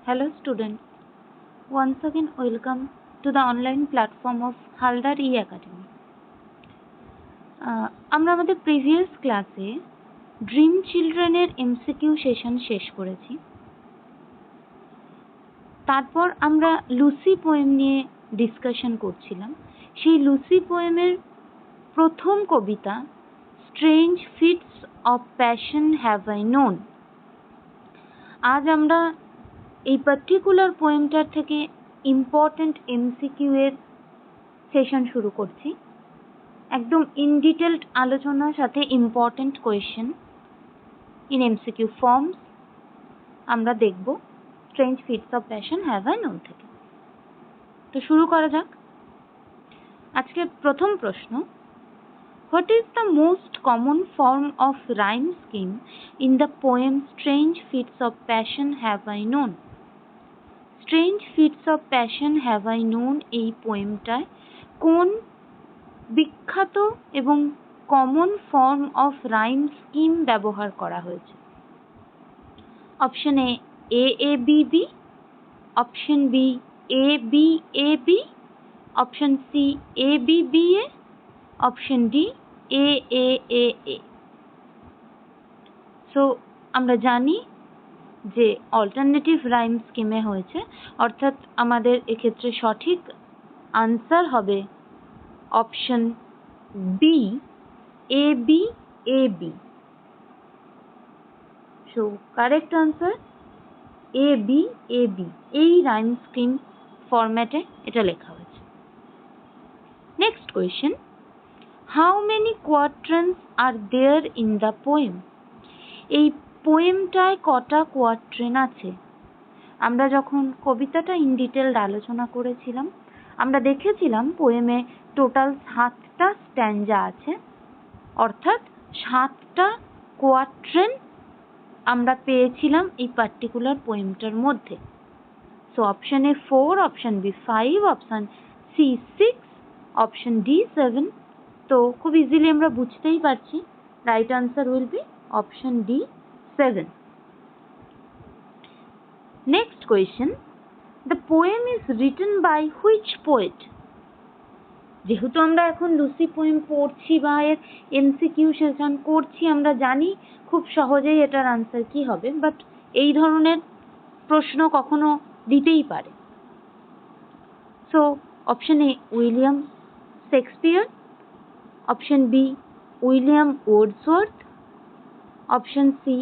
Hello students, once again welcome to the online platform of Haldar E-Academy. আমরা আমাদের previous ক্লাসে dream চিলড্রেনের MCQ session শেষ করেছি। তারপর আমরা লুসি পোয়েম নিয়ে ডিসকাশন করছিলাম। সেই লুসি পোয়েমের প্রথম কবিতা strange fits of passion have I known. আজ আমরা এই পার্টিকুলার পোয়েমটার থেকে ইম্পর্ট্যান্ট এমসিকিউ এর সেশন শুরু করছি। একদম ইন ডিটেলড আলোচনার সাথে important question in MCQ forms আমরা দেখব strange fits of passion have I known থেকে। তো শুরু করা যাক। আজকের প্রথম প্রশ্ন, what is the most common form of rhyme scheme in the poem strange fits of passion have I known? Strange fits of passion have I known এই পোয়েমটায় কোন বিখ্যাত এবং common form of rhyme scheme ব্যবহার করা হয়েছে? Option A A B B, option B A B A B, option C A B B A, option D A A A A. So আমরা জানি যে অল্টারনেটিভ রাইম স্কিমে হয়েছে, অর্থাৎ আমাদের এক্ষেত্রে সঠিক আনসার হবে option B A B A B. So correct answer A B A B, এই রাইম স্কিম ফরম্যাটে এটা লেখা হয়েছে। Next question, how many quatrains are there in the poem? এই পোয়েমটায় কটা কোয়াট্রেন আছে? আমরা যখন কবিতাটা ইন ডিটেলড আলোচনা করেছিলাম, আমরা দেখেছিলাম পোয়েমে টোটাল 7টা স্ট্যাঞ্জা আছে, অর্থাৎ 7টা কোয়াট্রেন আমরা পেয়েছিলাম এই পার্টিকুলার পোয়েমটার মধ্যে। So option A 4, option B 5, option C 6, option D 7। তো খুব ইজিলি আমরা বুঝতেই পারছি right answer will be option D 7। Next question, the poem is written by which poet? যেহেতু আমরা এখন লুসি পোয়েম পড়ছি বা এর এমসিকিউ সেশন করছি, আমরা জানি খুব সহজেই এটার আনসার কি হবে, বাট এই ধরনের প্রশ্ন কখনো দিতেই পারে। So option A William Shakespeare, option B William Wordsworth, option C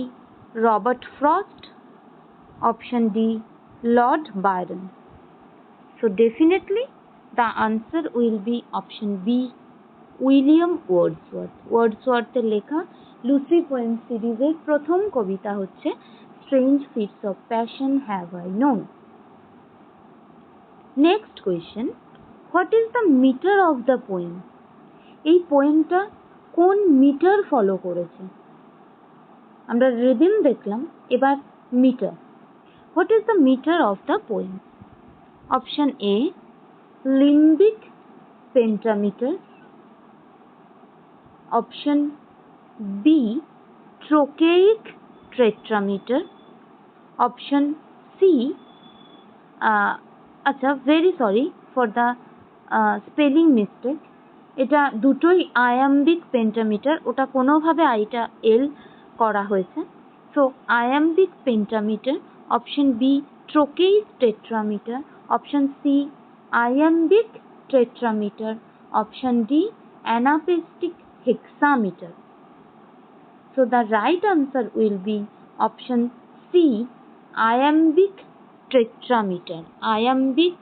Robert Frost, option D Lord Byron. So definitely the answer will be option B, William Wordsworth. ওয়ার্ডসওয়ার্থের লেখা লুসি পোয়েম সিরিজের প্রথম কবিতা হচ্ছে strange fits of passion have I known. Next question, what is the metre of the poem? এই পোয়েমটা কোন metre follow করেছে? আমরা রিদিম দেখলাম, এবার metre. What is the metre of the poem? Option A limbic pentameter, option B trochaic tetrameter, option C আচ্ছা very sorry for the spelling mistake, এটা দুটোই আয়াম্বিক পেন্টামিটার, ওটা কোনোভাবে আইটা এল করা হয়েছে। So iambic pentameter, option B trochaic tetrameter, option C iambic tetrameter, option D anapestic hexameter. So the right answer will be option C iambic tetrameter. Iambic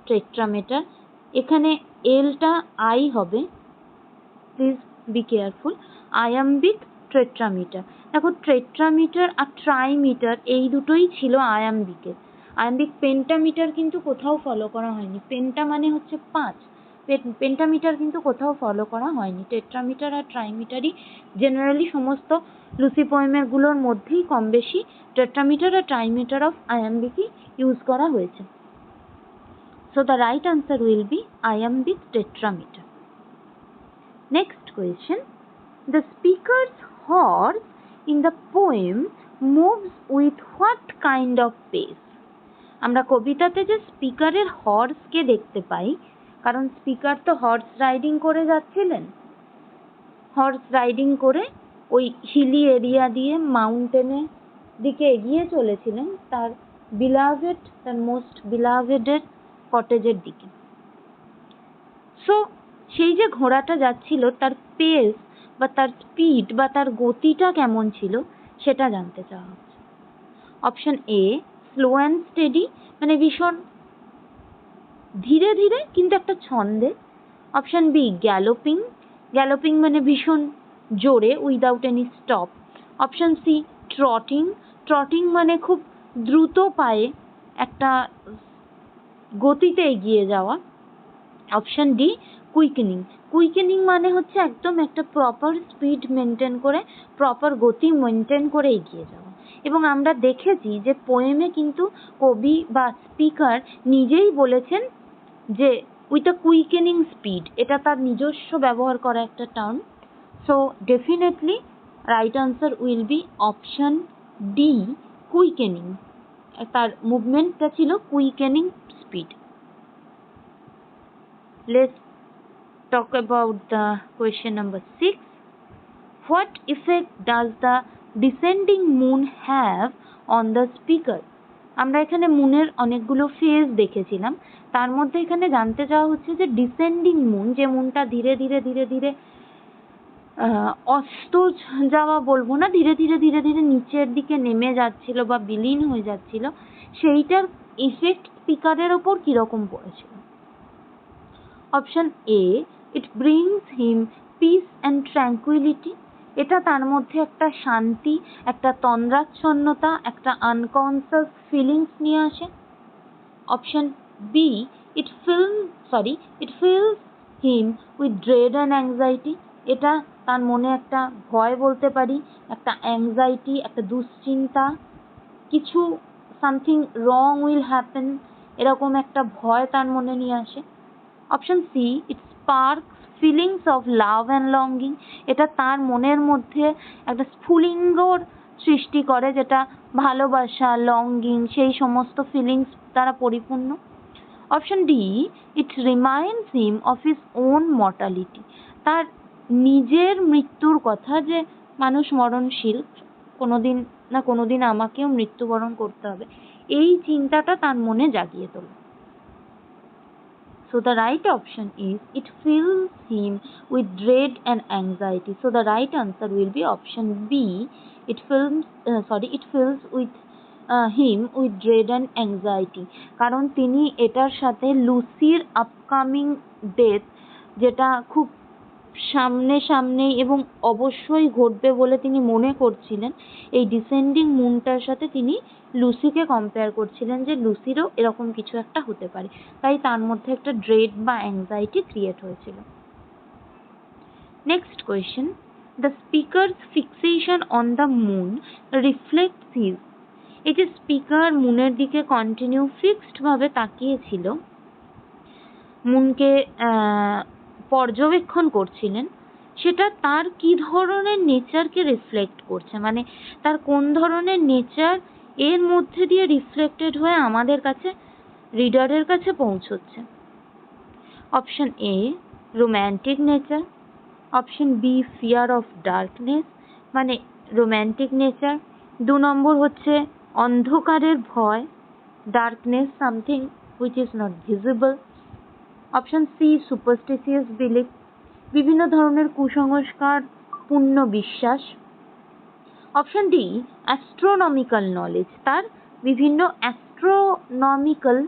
tetrameter, এখানে এলটা I হবে, please be careful. Iambic tetrameter, দেখো tetrameter আর ট্রাইমিটার এই দুটোই ছিল আয়াম্বিকের। Iambic pentameter কিন্তু কোথাও follow করা হয়নি। পেন্টা মানে হচ্ছে 5, পেন্টামিটার কিন্তু কোথাও ফলো করা হয়নি। টেট্রামিটার আর ট্রাইমিটারই জেনারেলি সমস্ত লুসি পোয়েমগুলোর মধ্যেই কম বেশি টেট্রামিটার আর ট্রাইমিটার অফ আয়াম্বিকই ইউজ করা হয়েছে। So the right answer will B iambic tetrameter. Next question, the speaker's horse in the poem moves with what kind of pace? আমরা কবিতাতে যে স্পিকারের হর্সকে দেখতে পাই, কারণ স্পিকার তো হর্স রাইডিং করে যাচ্ছিলেন, হর্স রাইডিং করে ওই হিলি এরিয়া দিয়ে মাউন্টেনের দিকে এগিয়ে চলেছিলেন তার বিলাভেড, তার মোস্ট বিলাভেডের কটেজের দিকে। সো সেই যে ঘোড়াটা যাচ্ছিল তার পেস বা তার স্পিড বা তার গতিটা কেমন ছিল সেটা জানতে চাওয়া হচ্ছে। Option a slow and steady, মানে ভীষণ ধীরে ধীরে কিন্তু একটা ছন্দে। অপশন বি গ্যালোপিং, গ্যালোপিং মানে ভীষণ জোরে without any stop. Option C trotting, trotting মানে খুব দ্রুত পায়ে একটা গতিতে এগিয়ে যাওয়া। অপশন ডি কুইকেনিং, কুইকেনিং মানে হচ্ছে একদম একটা প্রপার স্পিড মেনটেন করে, প্রপার গতি মেনটেন করে এগিয়ে যাওয়া। এবং আমরা দেখেছি যে পোয়েমে কিন্তু কবি বা স্পিকার নিজেই বলেছেন যে উইথ আ কুইকেনিং স্পিড, এটা তার নিজস্ব ব্যবহার করা একটা term. So definitely right answer will be option D quickening, তার মুভমেন্টটা ছিল quickening speed. Let's talk about the question number 6. What effect does the descending moon have on the speaker? আমরা এখানে মুনের অনেকগুলো ফেজ দেখেছিলাম, তার মধ্যে এখানে জানতে চাওয়া হচ্ছে যে ডিসেন্ডিং মুন, যে মুনটা ধীরে ধীরে ধীরে ধীরে অস্ত যাওয়া বলবো না, ধীরে ধীরে ধীরে ধীরে নিচের দিকে নেমে যাচ্ছিল বা বিলীন হয়ে যাচ্ছিল, সেইটার ইফেক্ট স্পিকারের ওপর কিরকম পড়েছিল। Option A it brings him peace and tranquillity, এটা তার মধ্যে একটা শান্তি, একটা তন্দ্রাচ্ছন্নতা, একটা আনকনসাস ফিলিংস নিয়ে আসে। Option B it fills him with dread and anxiety, এটা তার মনে একটা ভয় বলতে পারি, একটা অ্যাংজাইটি, একটা দুশ্চিন্তা, কিছু সামথিং রং উইল হ্যাপেন, এরকম একটা ভয় তার মনে নিয়ে আসে। Option C it sparks feelings of love and longing, এটা তার মনের মধ্যে একটা স্ফুলিঙ্গর সৃষ্টি করে, যেটা ভালোবাসা, লঙ্গিং, সেই সমস্ত ফিলিংস দ্বারা পরিপূর্ণ। Option D it reminds him of his own mortality, তার নিজের মৃত্যুর কথা, যে মানুষ মরণশীল, কোনোদিন না কোনোদিন আমাকেও মৃত্যুবরণ করতে হবে, এই চিন্তাটা তার মনে জাগিয়ে তোলে। So the right option is it fills him with dread and anxiety. So the right answer will be option B. It fills with him with dread and anxiety. কারণ তিনি এটার সাথে লুসির আপকামিং ডেথ, যেটা খুব সামনেই এবং অবশ্যই ঘটবে বলে তিনি মনে করছিলেন, এই ডিসেন্ডিং মুনটার সাথে তিনি লুসিকে কম্পেয়ার করছিলেন, যে লুসিরও এরকম কিছু একটা হতে পারে, তাই তার মধ্যে একটা ড্রেড বা অ্যাংজাইটি ক্রিয়েট হয়েছিল। Next question, the speaker's fixation on the moon reflects his, এই যে স্পিকার মুনের দিকে কন্টিনিউ ফিক্সড ভাবে তাকিয়েছিল, মুনকে পর্যবেক্ষণ করছিলেন, সেটা তার কি ধরনের নেচারকে রিফ্লেক্ট করছে, মানে তার কোন ধরনের নেচার এর মধ্যে দিয়ে রিফ্লেক্টেড হয়ে আমাদের কাছে, রিডারের কাছে পৌঁছচ্ছে। Option A romantic nature, option B fear of darkness, মানে রোম্যান্টিক নেচার। 2 নম্বর হচ্ছে অন্ধকারের ভয়, darkness, something which is not visible. Option C superstitious belief, বিভিন্ন ধরনের কুসংস্কার পূর্ণ বিশ্বাস। অপশন ডি অ্যাস্ট্রোনমিক্যাল নলেজ, তার বিভিন্ন অ্যাস্ট্রোনমিক্যাল,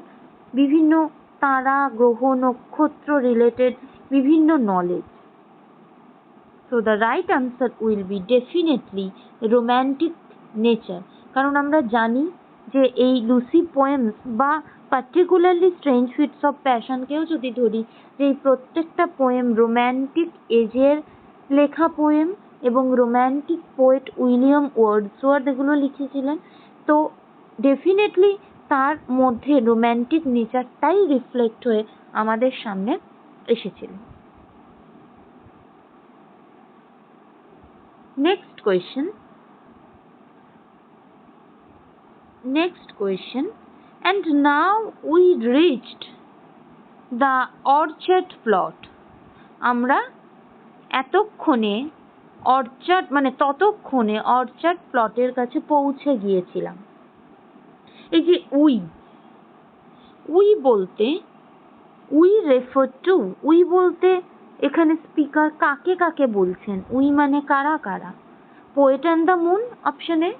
বিভিন্ন তারা, গ্রহ, নক্ষত্র রিলেটেড বিভিন্ন knowledge. So the right answer will B definitely romantic nature, কারণ আমরা জানি যে এই লুসি পোয়েমস বা পার্টিকুলারলি স্ট্রেঞ্জ ফিটস অফ প্যাশনকেও যদি ধরি, যে এই প্রত্যেকটা পোয়েম রোম্যান্টিক এজের লেখা পোয়েম, এবং রোম্যান্টিক পোয়েট উইলিয়াম ওয়ার্ডসওয়ার্থ এগুলো লিখেছিলেন, তো ডেফিনেটলি তার মধ্যে রোম্যান্টিক নেচারটাই রিফ্লেক্ট হয়ে আমাদের সামনে এসেছিল। Next question. And now we reached the orchard plot. আমরা এতক্ষণে ততক্ষণে অর্চার্ড প্লটের কাছে পৌঁছে গিয়েছিলাম। এই যে উই বলতে উই বলতে এখানে স্পিকার কাকে কাকে বলছেন? উই মানে কারা কারা? পোয়েট অ্যান্ড দ্য মুন অপশনে,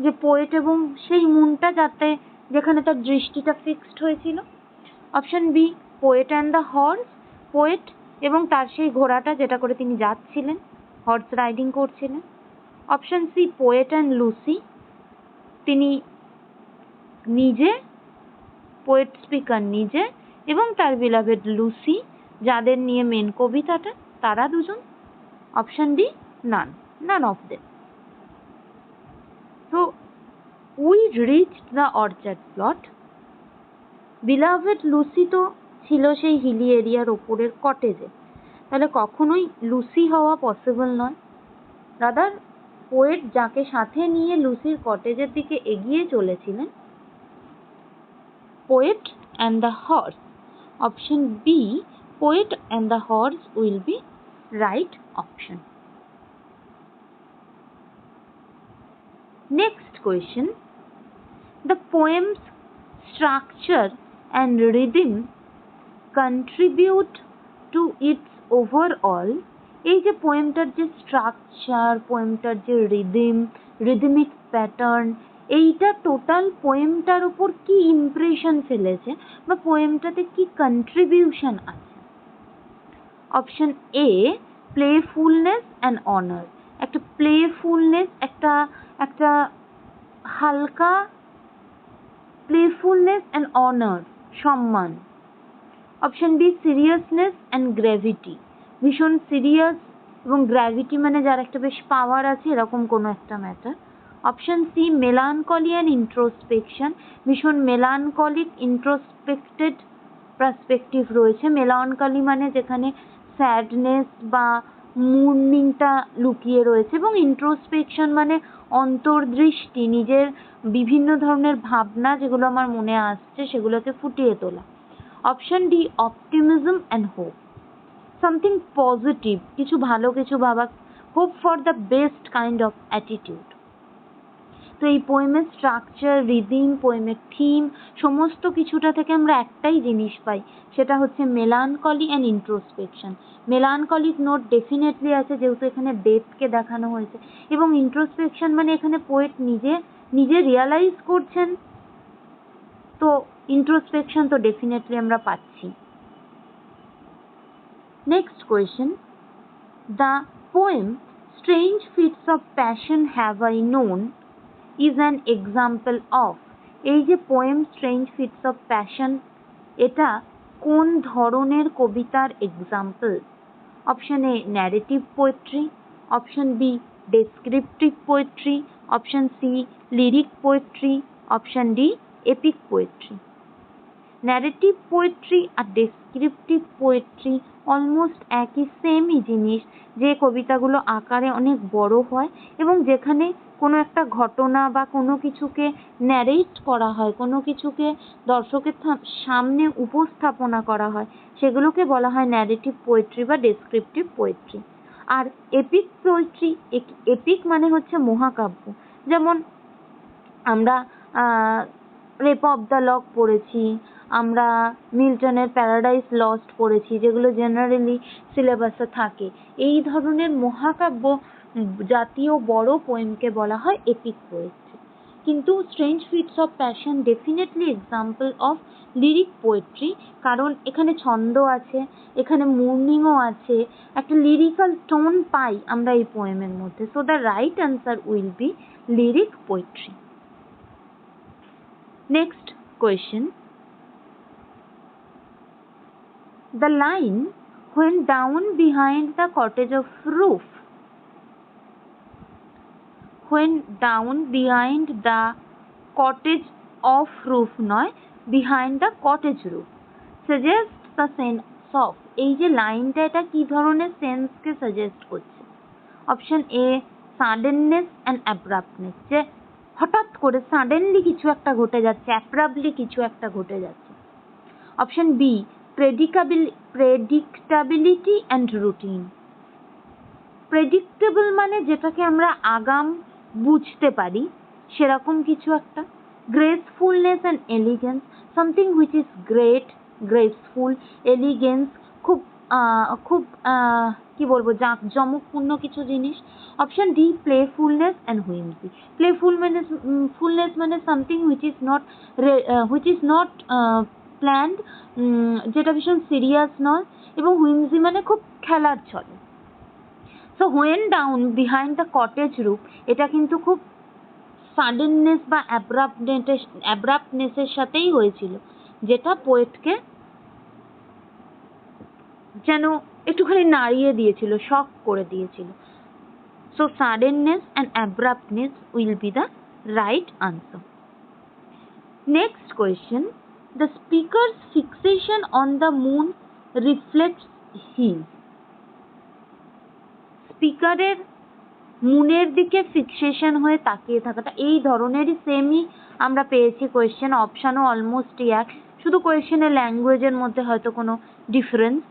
যে পোয়েট এবং সেই মুনটা যেখানে তার দৃষ্টিটা ফিক্সড হয়েছিল। Option B poet and the horse, poet এবং তার সেই ঘোড়াটা যেটা করে তিনি যাচ্ছিলেন, হর্স রাইডিং করছিলেন। Option C poet and Lucy, তিনি নিজে, পোয়েট স্পিকার নিজে এবং তার বিলাভেড লুসি, যাদের নিয়ে মেন কবিতাটা, তারা দুজন। Option D none of them. So we reached the orchard plot. Beloved Lucy তো ছিল সেই হিলি এরিয়ার ওপরের কটেজে, তাহলে কখনোই লুসি হওয়া পসিবল নয়। রাদার পোয়েট যাকে সাথে নিয়ে লুসির কটেজের দিকে এগিয়ে চলেছিলেন, poet and the horse. Option B poet and the horse will be right option. Next question. The poem's structure and rhythm contribute to its overall. এই যে পোয়েমটার যে স্ট্রাকচার, পোয়েমটার যে রিদমিক প্যাটার্ন, এইটা টোটাল পোয়েমটার উপর কি ইমপ্রেশন ফেলেছে বা পোয়েমটাতে কি কন্ট্রিবিউশন আছে? Option A playfulness and honour. একটা প্লেফুলনেস, একটা হালকা প্লেফুলনেস অ্যান্ড অনার, সম্মান। Option B seriousness and gravity, ভীষণ সিরিয়াস এবং গ্র্যাভিটি মানে যার একটা বেশ পাওয়ার আছে এরকম কোনো একটা matter. Option C melancholy and introspection, ভীষণ মেলানকলিক ইন্ট্রোস্পেক্টেড পার্সপেক্টিভ রয়েছে। মেলানকলি মানে যেখানে স্যাডনেস বা মুর্নিংটা লুকিয়ে রয়েছে, এবং ইন্ট্রোস্পেকশন মানে অন্তর্দৃষ্টি, নিজের বিভিন্ন ধরনের ভাবনা যেগুলো আমার মনে আসছে সেগুলোকে ফুটিয়ে তোলা। Option D optimism and hope, something positive, কিছু ভালো কিছু ভাবা, hope for the best kind of attitude. তো এই পোয়েমের স্ট্রাকচার, রিদিম, পোয়েমের থিম, সমস্ত কিছুটা থেকে আমরা একটাই জিনিস পাই, সেটা হচ্ছে melancholy and introspection. Melancholic note definitely আছে যেহেতু এখানে ডেথকে দেখানো হয়েছে, এবং ইন্ট্রোস্পেকশন মানে এখানে পোয়েট নিজে রিয়ালাইজ করছেন, তো ইন্ট্রোস্পেকশন তো ডেফিনেটলি আমরা পাচ্ছি। Next question, the poem strange fits of passion have I known is an example of। এই যে poem strange fits of passion, এটা কোন ধরনের কবিতার example? Option A narrative poetry, option B descriptive poetry, option C lyric poetry, option D epic poetry. Narrative poetry আর descriptive poetry almost একই, সেমই জিনিস, যে কবিতাগুলো আকারে অনেক বড় হয় এবং যেখানে কোনো একটা ঘটনা বা কোনো কিছুকে ন্যারেট করা হয়, কোনো কিছুকে দর্শকের সামনে উপস্থাপনা করা হয়, সেগুলোকে বলা হয় ন্যারেটিভ পোয়েট্রি বা ডেসক্রিপটিভ পোয়েট্রি। আর এপিক পোয়েট্রি, এপিক মানে হচ্ছে মহাকাব্য, যেমন আমরা রেপ অফ দ্য লক পড়েছি, আমরা মিল্টনের প্যারাডাইস লস্ট পড়েছি, যেগুলো জেনারেলি সিলেবাসে থাকে। এই ধরনের মহাকাব্য জাতীয় বড় পোয়েমকে বলা হয় এপিক পোয়েট্রি। কিন্তু strange fits of passion definitely example of lyric poetry, কারণ এখানে ছন্দ আছে, এখানে মুর্নিংও আছে, একটা লিরিক্যাল টোন পাই আমরা এই পোয়েমের মধ্যে। So the right answer will be lyric poetry. Next question, the line when down behind the cottage of roof, when down behind the cottage of roof নয়, behind the cottage roof suggests the sense of। এই যে লাইনটা, এটা কি ধরনের সেন্সকে suggest করছে? Option A সাডেননেস and অ্যাব্রাপ্টনেস, যে হঠাৎ করে সাডেনলি কিছু একটা ঘটে যাচ্ছে, অ্যাব্রাপ্টলি কিছু একটা ঘটে যাচ্ছে। Option B, predictability and routine. Predictable মানে যেটাকে আমরা আগাম বুঝতে পারি সেরকম কিছু একটা। Gracefulness and elegance, something which is great, graceful, elegance, খুব খুব কি বলবো, জাঁকজমকপূর্ণ কিছু জিনিস। Option D, playfulness and whimsy. Fullness মানে something which is not planned, যেটা ভীষণ সিরিয়াস নয়, এবং হুইমসি মানে খুব খেলার ছলে। So when down behind the cottage roof, এটা কিন্তু খুব সাডেননেস বা অ্যাব্রাপ্টনেসের সাথেই হয়েছিল, যেটা পোয়েটকে যেন একটুখানি নাড়িয়ে দিয়েছিল, শক করে দিয়েছিল। So suddenness and abruptness will be the right answer. Next question, the speaker's fixation on the moon reflects his. স্পিকারের মুনের দিকে ফিক্সেশন হয়ে তাকিয়ে থাকাটা, এই ধরনেরই সেমই আমরা পেয়েছি কোয়েশ্চেন, অপশানও অলমোস্টই এক, শুধু কোয়েশ্চেনের ল্যাঙ্গুয়েজের মধ্যে হয়তো কোনো ডিফারেন্স,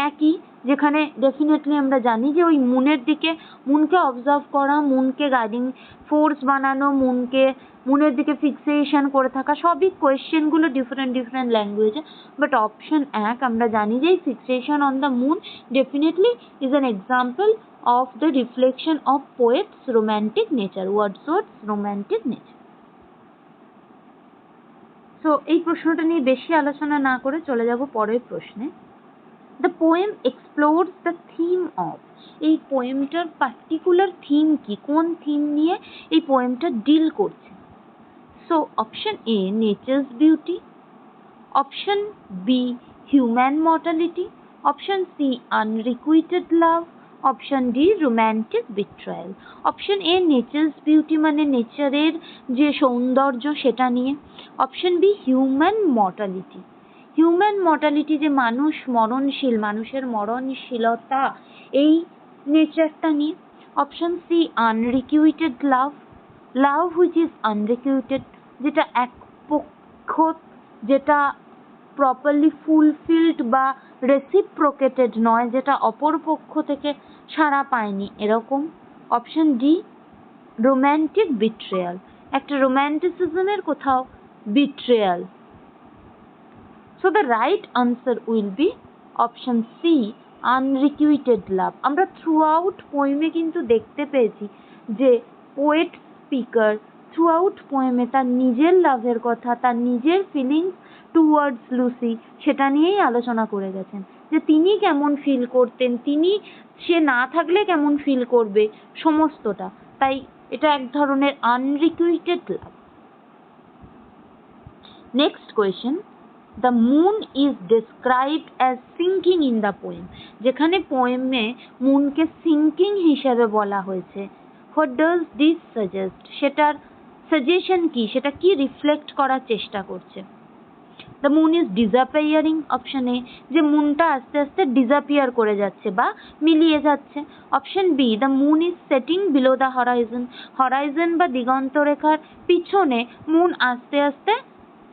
একই, যেখানে ডেফিনেটলি আমরা জানি যে ওই মুনের দিকে, মুনকে অবজার্ভ করা, মুনকে গাইডিং ফোর্স বানানো, মুনের দিকে ফিক্সেশন করে থাকা, সবই কোয়েশ্চেনগুলো ডিফারেন্ট ল্যাঙ্গুয়েজে। বাট অপশন এক আমরা জানি যে fixation on the moon definitely is an example of the reflection of poet's romantic nature, Wordsworth's romantic nature. So এই প্রশ্নটা নিয়ে বেশি আলোচনা না করে চলে যাব পরের প্রশ্নে। The poem explores the theme of, এই পোয়েমটার পার্টিকুলার থিম কি, কোন থিম নিয়ে এই পোয়েমটা ডিল করছে? So option A, nature's beauty, option B, human mortality, option C, unrequited love, option D, romantic betrayal. Option A, nature's beauty মানে নেচারের যে সৌন্দর্য সেটা নিয়ে। Option B, human mortality, human mortality যে মানুষ মরণশীল, মানুষের মরণশীলতা, এই নেচারটা নিয়ে। Option C, unrequited love, love which is unrequited, যেটা একপক্ষ, যেটা প্রপারলি ফুলফিলড বা রেসিপ্রোকেটেড নয়, যেটা অপর পক্ষ থেকে সাড়া পায়নি, এরকম। অপশন ডি, রোম্যান্টিক বিট্রেয়াল, একটা রোম্যান্টিসিজমের কোথাও betrayal. So the right answer will be option C, unrequited love. আমরা থ্রু আউট পোয়েমে কিন্তু দেখতে পেয়েছি যে পোয়েট স্পিকার থ্রু আউট পোয়েমে তার নিজের লাভের কথা, তার নিজের ফিলিংস টুয়ার্ডস লুসি, সেটা নিয়েই আলোচনা করে গেছেন, যে তিনি কেমন ফিল করতেন, সে না থাকলে কেমন ফিল করবে, সমস্তটা। তাই এটা এক ধরনের unrequited love. Next question, the moon is described as sinking in the poem, যেখানে পোয়েমে মুনকে সিঙ্কিং হিসেবে বলা হয়েছে। হোয়াট ডাজ দিস সাজেস্ট, সেটার সাজেশন কি, সেটা কি রিফ্লেক্ট করার চেষ্টা করছে? The moon is disappearing, option A, যে মুনটা আস্তে আস্তে ডিসঅ্যাপিয়ার করে যাচ্ছে বা মিলিয়ে যাচ্ছে। Option B, the moon is setting below the horizon, horizon বা দিগন্ত রেখার পিছনে মুন আস্তে আস্তে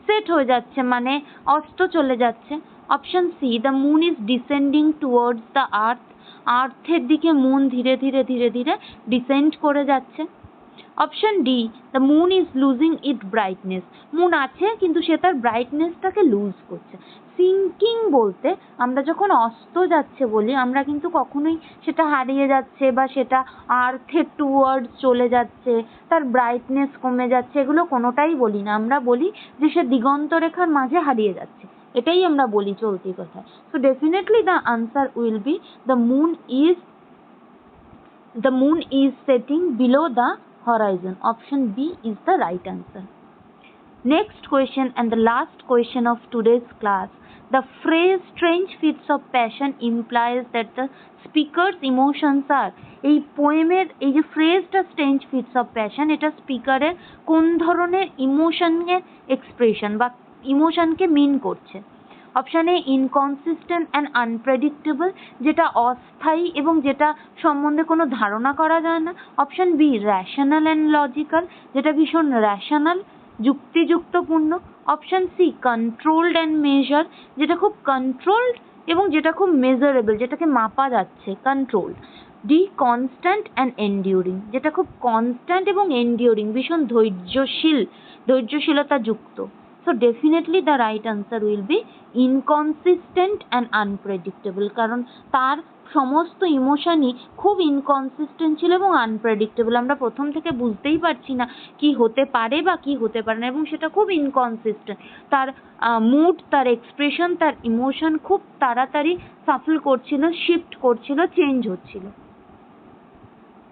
সেট হয়ে যাচ্ছে, মানে অস্ত চলে যাচ্ছে। Option C, the moon is descending towards the earth, আর্থের দিকে মুন ধীরে ধীরে ডিসেন্ড করে যাচ্ছে। Option D, the moon is losing it brightness, moon আছে কিন্তু সে তার ব্রাইটনেসটাকে লুজ করছে। সিঙ্কিং বলতে আমরা যখন অস্ত যাচ্ছে বলি, আমরা কিন্তু কখনোই সেটা হারিয়ে যাচ্ছে বা সেটা আর্থের টুয়ার্ডস চলে যাচ্ছে, তার ব্রাইটনেস কমে যাচ্ছে, এগুলো কোনোটাই বলি না। আমরা বলি যে সে দিগন্ত রেখার মাঝে হারিয়ে যাচ্ছে, এটাই আমরা বলি চলতি কথা। So definitely the answer will be the moon is setting below the horizon. Option B is the right answer. Next question and the last question of today's class. The phrase strange fits of passion implies that the speaker's emotions are, এই পোয়েমের এই যে ফ্রেজটা strange fits of passion, এটা স্পিকারের কোন ধরনের ইমোশনের expression বা ইমোশনকে মিন করছে? Option A inconsistent and unpredictable, যেটা অস্থায়ী এবং যেটা সম্বন্ধে কোনো ধারণা করা যায় না। Option B rational and logical, যেটা ভীষণ র্যাশনাল, যুক্তিযুক্তপূর্ণ। Option C controlled and measure, যেটা খুব কন্ট্রোলড এবং যেটা খুব মেজারেবল, যেটাকে মাপা যাচ্ছে, কন্ট্রোল। ডি কনস্ট্যান্ট অ্যান্ড এন্ডিউরিং, যেটা খুব কনস্ট্যান্ট এবং এন্ডিউরিং, ভীষণ ধৈর্যশীলতা যুক্ত। So definitely the right answer will be inconsistent and unpredictable, কারণ তার সমস্ত ইমোশনই খুব ইনকনসিস্টেন্ট ছিল এবং আনপ্রেডিক্টেবল। আমরা প্রথম থেকে বুঝতেই পারছি না কি হতে পারে বা কি হতে পারে না, এবং সেটা খুব ইনকনসিস্টেন্ট। তার মুড, তার এক্সপ্রেশন, তার ইমোশন খুব তাড়াতাড়ি সাফল করছিল, শিফট করছিল, চেঞ্জ হচ্ছিল।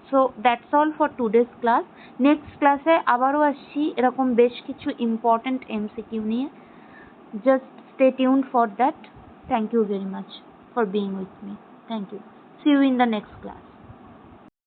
So that's all for today's class. Next ক্লাসে আবারও আসছি এরকম বেশ কিছু ইম্পর্ট্যান্ট এমসিকিউ নিয়ে। Just stay tuned for that. Thank you very much for being with me. Thank you. See you in the next class.